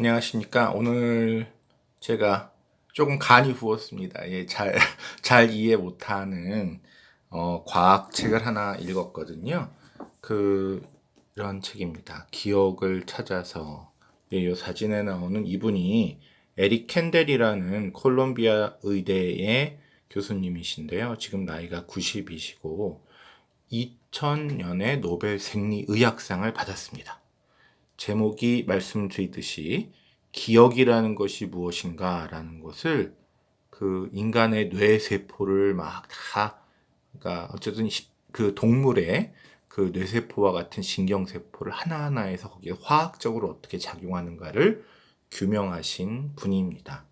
안녕하십니까. 오늘 제가 조금 간이 부었습니다. 잘 이해 못하는 과학책을 하나 읽었거든요. 이런 책입니다. 기억을 찾아서. 이 사진에 나오는 이분이 에릭 캔델이라는 콜롬비아 의대의 교수님이신데요. 지금 나이가 90이시고 2000년에 노벨 생리의학상을 받았습니다. 제목이 말씀드리듯이 기억이라는 것이 무엇인가라는 것을 인간의 뇌세포를 그러니까 어쨌든 그 동물의 그 뇌세포와 같은 신경세포를 하나하나에서 거기에 화학적으로 어떻게 작용하는가를 규명하신 분입니다.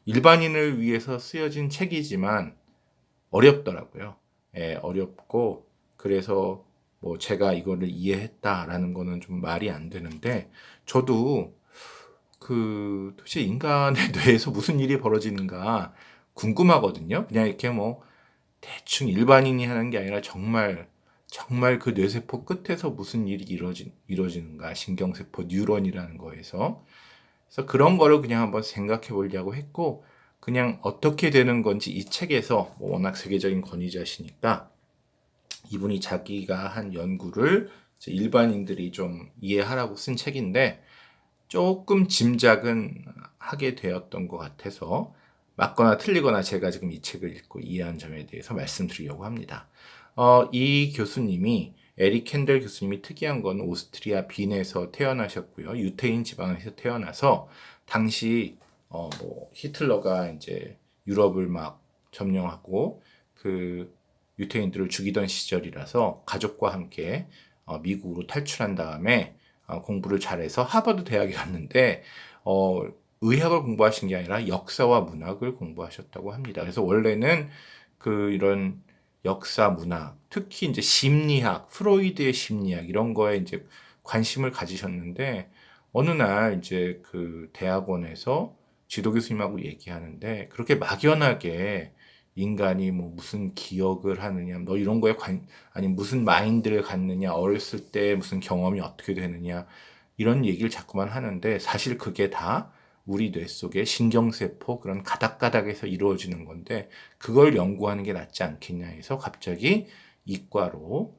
일반인을 위해서 쓰여진 책이지만 어렵더라고요. 어렵고, 그래서 제가 이거를 이해했다라는 거는 좀 말이 안 되는데, 저도 도대체 인간의 뇌에서 무슨 일이 벌어지는가 궁금하거든요. 그냥 이렇게 대충 일반인이 하는 게 아니라 정말 그 뇌세포 끝에서 무슨 일이 이루어지는가, 신경세포 뉴런이라는 거에서. 그래서 그런 거를 그냥 한번 생각해 보려고 했고, 그냥 어떻게 되는 건지 이 책에서 워낙 세계적인 권위자시니까 이분이 자기가 한 연구를 일반인들이 좀 이해하라고 쓴 책인데 조금 짐작은 하게 되었던 것 같아서 맞거나 틀리거나 제가 지금 이 책을 읽고 이해한 점에 대해서 말씀드리려고 합니다. 이 교수님이 에릭 캔델 교수님이 특이한 건 오스트리아 빈에서 태어나셨고요. 유태인 지방에서 태어나서 당시 히틀러가 이제 유럽을 막 점령하고 유태인들을 죽이던 시절이라서 가족과 함께 미국으로 탈출한 다음에 공부를 잘해서 하버드 대학에 갔는데 의학을 공부하신 게 아니라 역사와 문학을 공부하셨다고 합니다. 그래서 원래는 이런 역사, 문학, 특히 이제 심리학, 프로이드의 심리학 이런 거에 이제 관심을 가지셨는데 어느 날 이제 대학원에서 지도 교수님하고 얘기하는데 그렇게 막연하게 인간이 무슨 기억을 하느냐, 이런 거에 아니 무슨 마인드를 갖느냐, 어렸을 때 무슨 경험이 어떻게 되느냐, 이런 얘기를 자꾸만 하는데 사실 그게 다 우리 뇌 속의 신경세포 그런 가닥가닥에서 이루어지는 건데 그걸 연구하는 게 낫지 않겠냐 해서 갑자기 이과로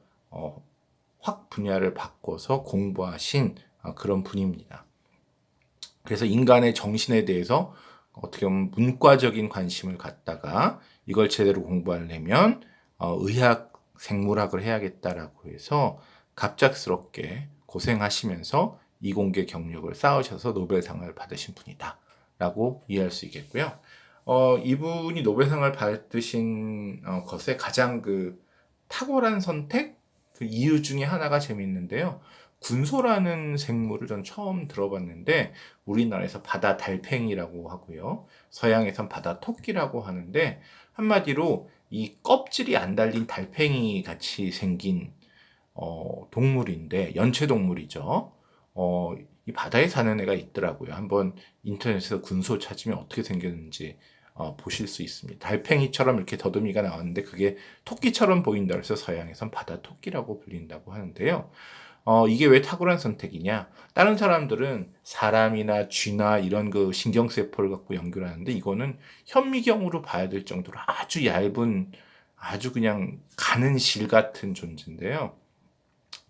확 분야를 바꿔서 공부하신 그런 분입니다. 그래서 인간의 정신에 대해서 어떻게 보면 문과적인 관심을 갖다가 이걸 제대로 공부하려면 의학 생물학을 해야겠다라고 해서 갑작스럽게 고생하시면서 이공계 경력을 쌓으셔서 노벨상을 받으신 분이다 라고 이해할 수 있겠고요. 이분이 노벨상을 받으신 것에 가장 탁월한 선택, 이유 중에 하나가 재밌는데요. 군소라는 생물을 전 처음 들어봤는데 우리나라에서 바다 달팽이라고 하고요. 서양에선 바다 토끼라고 하는데 한마디로 이 껍질이 안 달린 달팽이 같이 생긴 동물인데 연체동물이죠. 이 바다에 사는 애가 있더라고요. 한번 인터넷에서 군소 찾으면 어떻게 생겼는지 보실 수 있습니다. 달팽이처럼 이렇게 더듬이가 나왔는데 그게 토끼처럼 보인다 그래서 서양에선 바다 토끼라고 불린다고 하는데요. 이게 왜 탁월한 선택이냐? 다른 사람들은 사람이나 쥐나 이런 신경세포를 갖고 연결하는데 이거는 현미경으로 봐야 될 정도로 아주 얇은 아주 그냥 가는 실 같은 존재인데요.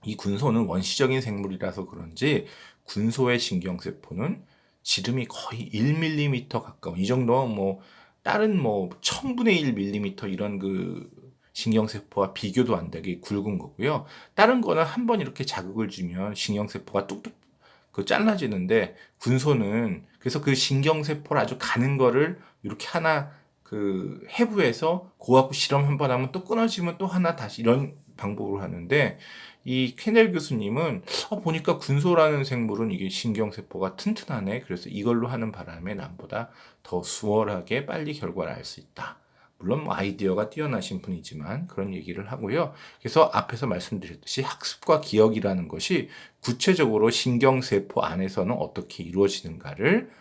이 군소는 원시적인 생물이라서 그런지 군소의 신경세포는 지름이 거의 1mm 가까운 이 정도면 다른 1000분의 1mm 이런 신경세포와 비교도 안 되게 굵은 거고요. 다른 거는 한번 이렇게 자극을 주면 신경세포가 뚝뚝 잘라지는데 군소는 그래서 신경세포를 아주 가는 거를 이렇게 하나 해부해서 고하고 실험 한번 하면 또 끊어지면 또 하나 다시 이런 방법으로 하는데 이 캐넬 교수님은 보니까 군소라는 생물은 이게 신경세포가 튼튼하네. 그래서 이걸로 하는 바람에 남보다 더 수월하게 빨리 결과를 알 수 있다. 물론 아이디어가 뛰어나신 분이지만 그런 얘기를 하고요. 그래서 앞에서 말씀드렸듯이 학습과 기억이라는 것이 구체적으로 신경세포 안에서는 어떻게 이루어지는가를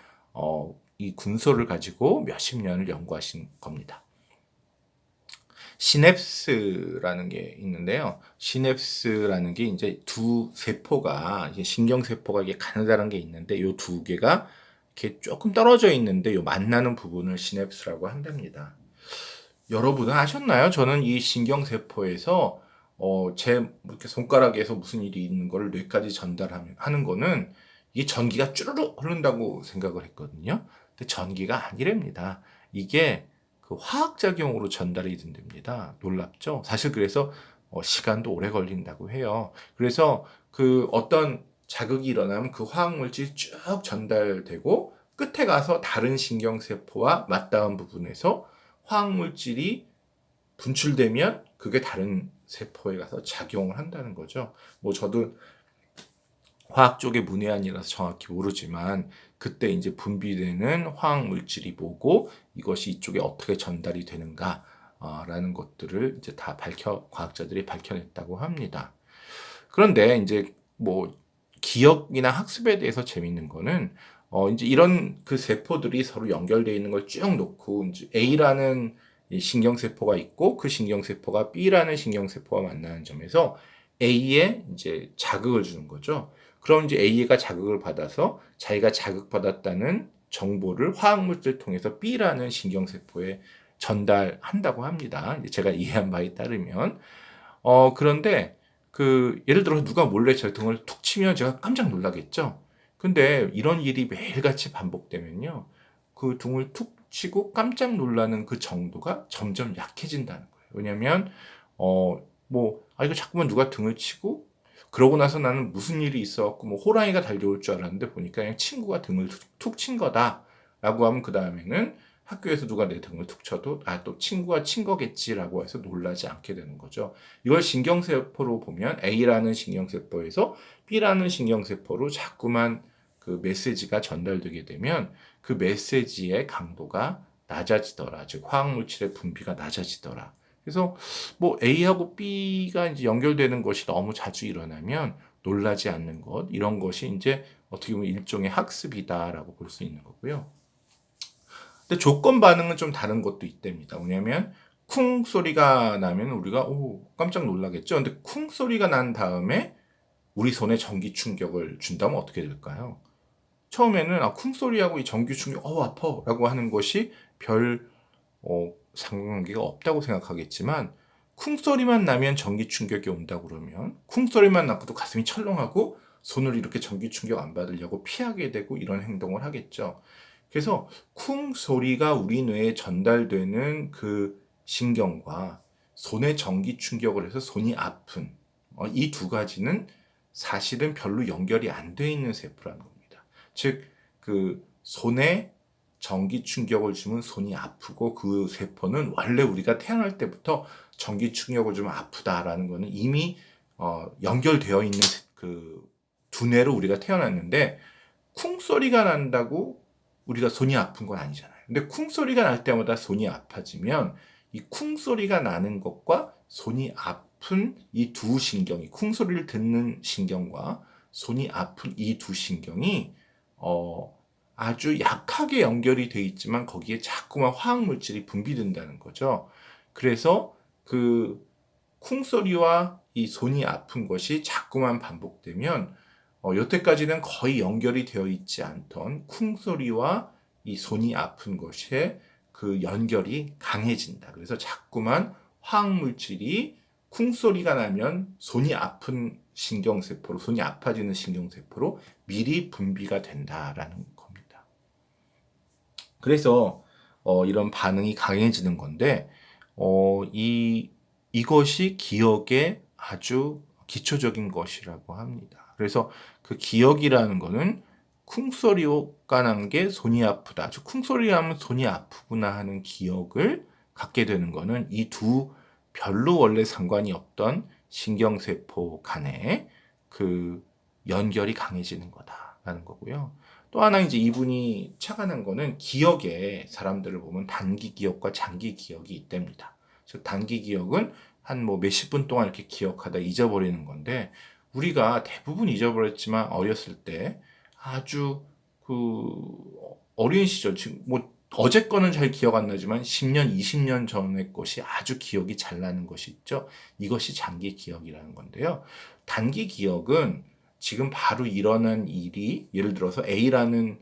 이 군소를 가지고 몇십 년을 연구하신 겁니다. 시냅스라는 게 있는데요. 시냅스라는 게 이제 두 세포가, 이제 신경세포가 이게 가느다란 게 있는데, 요 두 개가 이렇게 조금 떨어져 있는데, 요 만나는 부분을 시냅스라고 한답니다. 여러분은 아셨나요? 저는 이 신경세포에서, 제 이렇게 손가락에서 무슨 일이 있는 걸 뇌까지 전달하는 거는 이게 전기가 쭈르륵 흐른다고 생각을 했거든요. 근데 전기가 아니랍니다. 이게 그 화학작용으로 전달이 된답니다. 놀랍죠? 사실 그래서 시간도 오래 걸린다고 해요. 그래서 그 어떤 자극이 일어나면 그 화학물질이 쭉 전달되고 끝에 가서 다른 신경세포와 맞닿은 부분에서 화학물질이 분출되면 그게 다른 세포에 가서 작용을 한다는 거죠. 뭐 저도 화학 쪽의 문외한이라서 정확히 모르지만 그때 이제 분비되는 화학 물질이 뭐고 이것이 이쪽에 어떻게 전달이 되는가 라는 것들을 이제 다 과학자들이 밝혀냈다고 합니다. 그런데 이제 뭐 기억이나 학습에 대해서 재밌는 거는 이제 이런 그 세포들이 서로 연결되어 있는 걸 쭉 놓고 이제 A라는 신경세포가 있고 그 신경세포가 B라는 신경세포와 만나는 점에서 A에 이제 자극을 주는 거죠. 그럼 이제 A가 자극을 받아서 자기가 자극받았다는 정보를 화학물질을 통해서 B라는 신경세포에 전달한다고 합니다. 이제 제가 이해한 바에 따르면. 그런데 그 예를 들어 누가 몰래 제 등을 툭 치면 제가 깜짝 놀라겠죠. 근데 이런 일이 매일같이 반복되면요. 그 등을 툭 치고 깜짝 놀라는 그 정도가 점점 약해진다는 거예요. 왜냐면 이거 자꾸만 누가 등을 치고 그러고 나서 나는 무슨 일이 있어갖고 뭐 호랑이가 달려올 줄 알았는데 보니까 그냥 친구가 등을 툭 친 거다라고 하면 그 다음에는 학교에서 누가 내 등을 툭 쳐도 또 친구가 친 거겠지라고 해서 놀라지 않게 되는 거죠. 이걸 신경세포로 보면 A라는 신경세포에서 B라는 신경세포로 자꾸만 그 메시지가 전달되게 되면 그 메시지의 강도가 낮아지더라. 즉 화학물질의 분비가 낮아지더라. 그래서 뭐 A하고 B가 이제 연결되는 것이 너무 자주 일어나면 놀라지 않는 것, 이런 것이 이제 어떻게 보면 일종의 학습이다라고 볼 수 있는 거고요. 근데 조건 반응은 좀 다른 것도 있답니다. 왜냐면 쿵 소리가 나면 우리가 깜짝 놀라겠죠. 근데 쿵 소리가 난 다음에 우리 손에 전기 충격을 준다면 어떻게 될까요? 처음에는 쿵 소리하고 이 전기 충격 아파라고 하는 것이 별 상관관계가 없다고 생각하겠지만 쿵 소리만 나면 전기 충격이 온다 그러면 쿵 소리만 나고도 가슴이 철렁하고 손을 이렇게 전기 충격 안 받으려고 피하게 되고 이런 행동을 하겠죠. 그래서 쿵 소리가 우리 뇌에 전달되는 그 신경과 손에 전기 충격을 해서 손이 아픈 이 두 가지는 사실은 별로 연결이 안 돼 있는 세포라는 겁니다. 즉 그 손에 전기 충격을 주면 손이 아프고 그 세포는 원래 우리가 태어날 때부터 전기 충격을 주면 아프다라는 것은 이미 연결되어 있는 그 두뇌로 우리가 태어났는데 쿵 소리가 난다고 우리가 손이 아픈 건 아니잖아요. 근데 쿵 소리가 날 때마다 손이 아파지면 이 쿵 소리가 나는 것과 손이 아픈 이 두 신경이 쿵 소리를 듣는 신경과 손이 아픈 이 두 신경이 아주 약하게 연결이 돼 있지만 거기에 자꾸만 화학물질이 분비된다는 거죠. 그래서 그 쿵소리와 이 손이 아픈 것이 자꾸만 반복되면 여태까지는 거의 연결이 되어 있지 않던 쿵소리와 이 손이 아픈 것의 그 연결이 강해진다. 그래서 자꾸만 화학물질이 쿵소리가 나면 손이 아픈 신경세포로, 손이 아파지는 신경세포로 미리 분비가 된다라는 겁니다. 그래서 이런 반응이 강해지는 건데 이것이 기억의 아주 기초적인 것이라고 합니다. 그래서 그 기억이라는 거는 쿵소리가 난 게 손이 아프다. 쿵소리 나면 손이 아프구나 하는 기억을 갖게 되는 거는 이 두 별로 원래 상관이 없던 신경세포 간의 그 연결이 강해지는 거다라는 거고요. 또 하나 이제 이분이 착안한 거는 기억에 사람들을 보면 단기 기억과 장기 기억이 있답니다. 즉 단기 기억은 한 뭐 몇십 분 동안 이렇게 기억하다 잊어버리는 건데 우리가 대부분 잊어버렸지만 어렸을 때 아주 그 어린 시절 지금 뭐 어제 거는 잘 기억 안 나지만 10년, 20년 전의 것이 아주 기억이 잘 나는 것이 있죠. 이것이 장기 기억이라는 건데요. 단기 기억은 지금 바로 일어난 일이 예를 들어서 A라는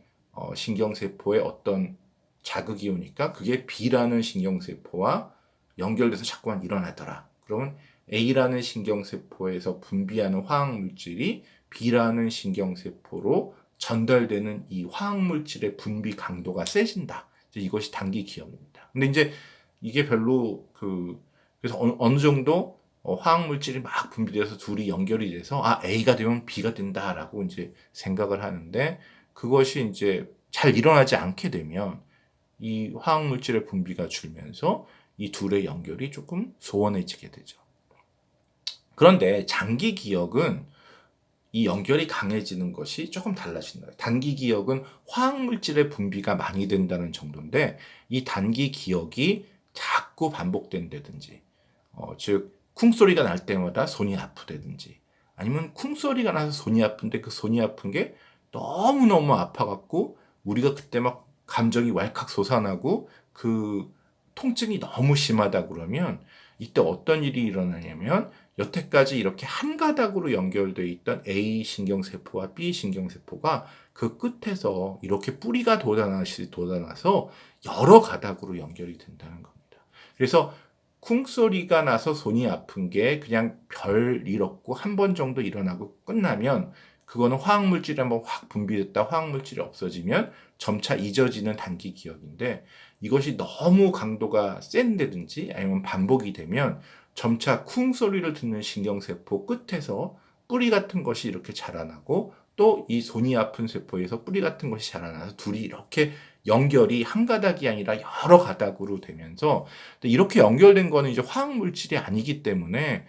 신경세포에 어떤 자극이 오니까 그게 B라는 신경세포와 연결돼서 자꾸만 일어나더라. 그러면 A라는 신경세포에서 분비하는 화학물질이 B라는 신경세포로 전달되는 이 화학물질의 분비 강도가 세진다. 이것이 단기 기억입니다. 근데 이제 이게 별로 그래서 어느 정도 화학물질이 막 분비돼서 둘이 연결이 돼서 A가 되면 B가 된다라고 이제 생각을 하는데 그것이 이제 잘 일어나지 않게 되면 이 화학물질의 분비가 줄면서 이 둘의 연결이 조금 소원해지게 되죠. 그런데 장기 기억은 이 연결이 강해지는 것이 조금 달라진다. 단기 기억은 화학물질의 분비가 많이 된다는 정도인데 이 단기 기억이 자꾸 반복된다든지 즉 쿵소리가 날 때마다 손이 아프다든지 아니면 쿵소리가 나서 손이 아픈데 그 손이 아픈 게 너무너무 아파갖고 우리가 그때 막 감정이 왈칵 솟아나고 그 통증이 너무 심하다 그러면 이때 어떤 일이 일어나냐면 여태까지 이렇게 한 가닥으로 연결되어 있던 A 신경세포와 B 신경세포가 그 끝에서 이렇게 뿌리가 돋아나서 여러 가닥으로 연결이 된다는 겁니다. 그래서 쿵소리가 나서 손이 아픈 게 그냥 별일 없고 한 번 정도 일어나고 끝나면 그거는 화학물질이 한번 확 분비됐다 화학물질이 없어지면 점차 잊어지는 단기 기억인데 이것이 너무 강도가 센데든지 아니면 반복이 되면 점차 쿵 소리를 듣는 신경세포 끝에서 뿌리 같은 것이 이렇게 자라나고 또 이 손이 아픈 세포에서 뿌리 같은 것이 자라나서 둘이 이렇게 연결이 한 가닥이 아니라 여러 가닥으로 되면서 이렇게 연결된 거는 이제 화학물질이 아니기 때문에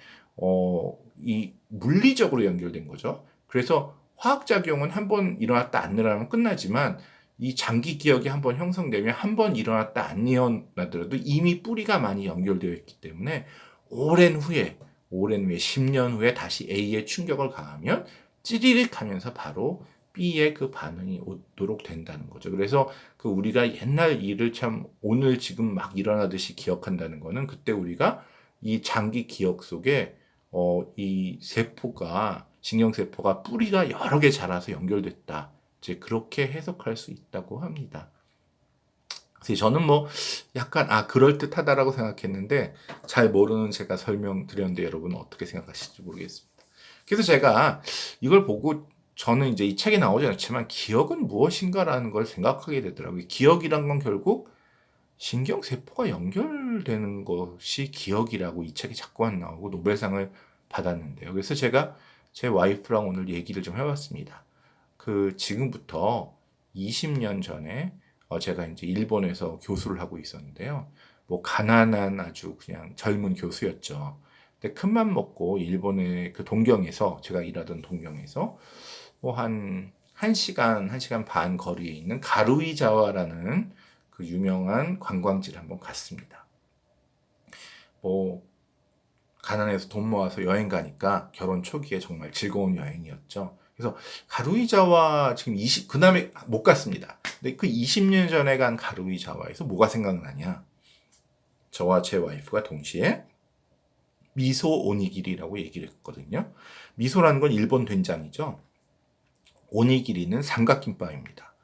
이 물리적으로 연결된 거죠. 그래서 화학작용은 한 번 일어났다 안 일어나면 끝나지만 이 장기 기억이 한 번 형성되면 한 번 일어났다 안 일어나더라도 이미 뿌리가 많이 연결되어 있기 때문에 오랜 후에 10년 후에 다시 A의 충격을 가하면 찌리릭 하면서 바로 B의 그 반응이 오도록 된다는 거죠. 그래서 그 우리가 옛날 일을 참 오늘 지금 막 일어나듯이 기억한다는 거는 그때 우리가 이 장기 기억 속에 이 세포가 신경세포가 뿌리가 여러 개 자라서 연결됐다. 이제 그렇게 해석할 수 있다고 합니다. 그래서 저는 뭐 약간 그럴듯하다라고 생각했는데 잘 모르는 제가 설명드렸는데 여러분은 어떻게 생각하실지 모르겠습니다. 그래서 제가 이걸 보고 저는 이제 이 책에 나오지 않지만 기억은 무엇인가라는 걸 생각하게 되더라고요. 기억이란 건 결국 신경세포가 연결되는 것이 기억이라고 이 책에 자꾸만 나오고 노벨상을 받았는데요. 그래서 제가 제 와이프랑 오늘 얘기를 좀 해봤습니다. 지금부터 20년 전에 제가 이제 일본에서 교수를 하고 있었는데요. 뭐 가난한 아주 그냥 젊은 교수였죠. 근데 큰맘 먹고 일본의 그 동경에서 제가 일하던 동경에서 뭐 한 1시간, 1시간 반 거리에 있는 가루이자와라는 그 유명한 관광지를 한번 갔습니다. 뭐 가난해서 돈 모아서 여행 가니까 결혼 초기에 정말 즐거운 여행이었죠. 그래서 가루이자와 지금 그다음에 못 갔습니다. 근데 그 20년 전에 간 가루이자와에서 뭐가 생각나냐? 저와 제 와이프가 동시에 미소 오니기리라고 얘기를 했거든요. 미소라는 건 일본 된장이죠. 오니기리는 삼각김밥입니다.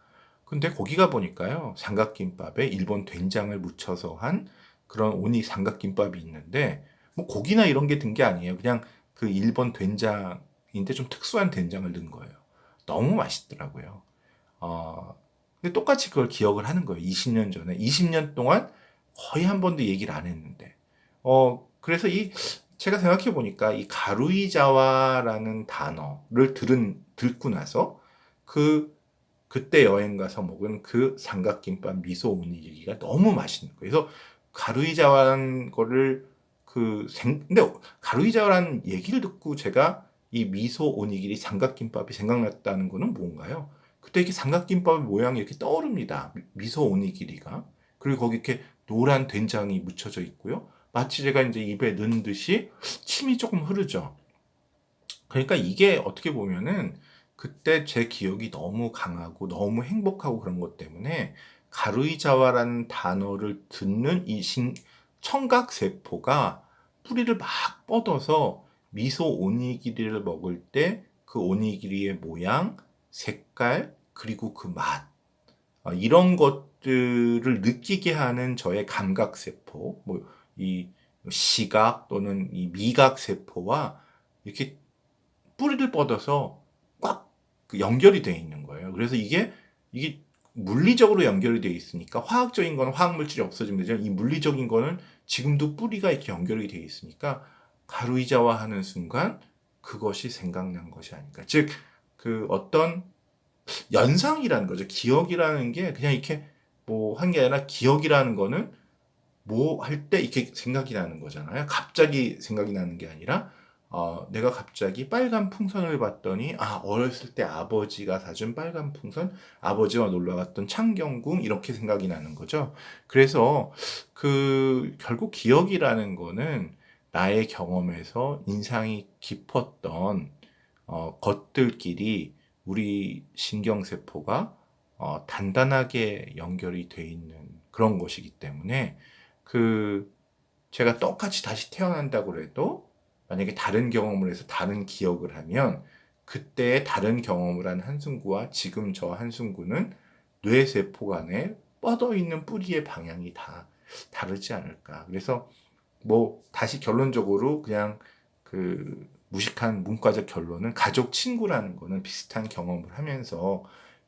근데 거기 가 보니까요. 삼각김밥에 일본 된장을 묻혀서 한 그런 삼각김밥이 있는데 뭐 고기나 이런 게 든 게 아니에요. 그냥 그 일본 된장인데 좀 특수한 된장을 넣은 거예요. 너무 맛있더라고요. 근데 똑같이 그걸 기억을 하는 거예요. 20년 전에. 20년 동안 거의 한 번도 얘기를 안 했는데. 그래서 제가 생각해 보니까 이 가루이자와라는 단어를 듣고 나서 그때 여행 가서 먹은 그 삼각김밥 미소 오니기리가 너무 맛있는 거예요. 그래서 가루이자와라는 거를 근데 가루이자와라는 얘기를 듣고 제가 이 미소 오니기리 삼각김밥이 생각났다는 거는 뭔가요? 그때 이렇게 삼각김밥의 모양이 이렇게 떠오릅니다. 미소 오니기리가. 그리고 거기 이렇게 노란 된장이 묻혀져 있고요. 마치 제가 이제 입에 넣은 듯이 침이 조금 흐르죠. 그러니까 이게 어떻게 보면은 그때 제 기억이 너무 강하고 너무 행복하고 그런 것 때문에 가루이자와라는 단어를 듣는 이 청각세포가 뿌리를 막 뻗어서 미소 오니기리를 먹을 때 그 오니기리의 모양, 색깔, 그리고 그 맛, 이런 것들을 느끼게 하는 저의 감각세포, 이 시각 또는 이 미각세포와 이렇게 뿌리를 뻗어서 꽉 연결이 되어 있는 거예요. 그래서 이게 물리적으로 연결이 되어 있으니까 화학적인 거는 화학물질이 없어지면 되죠. 이 물리적인 거는 지금도 뿌리가 이렇게 연결이 되어 있으니까 가루이자와 하는 순간 그것이 생각난 것이 아닐까. 즉, 그 어떤 연상이라는 거죠. 기억이라는 게 그냥 이렇게 뭐 한 게 아니라 기억이라는 거는 뭐 할 때 이렇게 생각이 나는 거잖아요. 갑자기 생각이 나는 게 아니라 내가 갑자기 빨간 풍선을 봤더니 어렸을 때 아버지가 사준 빨간 풍선, 아버지와 놀러 갔던 창경궁 이렇게 생각이 나는 거죠. 그래서 결국 기억이라는 거는 나의 경험에서 인상이 깊었던 것들끼리 우리 신경세포가 단단하게 연결이 돼 있는 그런 것이기 때문에 제가 똑같이 다시 태어난다고 해도 만약에 다른 경험을 해서 다른 기억을 하면 그때 다른 경험을 한 한승구와 지금 저 한승구는 뇌세포 간에 뻗어 있는 뿌리의 방향이 다 다르지 않을까. 그래서 다시 결론적으로 그냥 무식한 문과적 결론은 가족 친구라는 거는 비슷한 경험을 하면서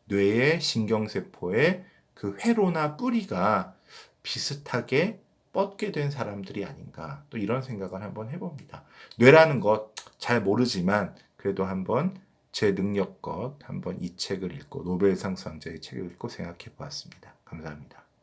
뇌의 신경세포의 그 회로나 뿌리가 비슷하게 뻗게 된 사람들이 아닌가 또 이런 생각을 한번 해봅니다. 뇌라는 것 잘 모르지만 그래도 한번 제 능력껏 한번 이 책을 읽고 노벨상 수상자의 책을 읽고 생각해 보았습니다. 감사합니다.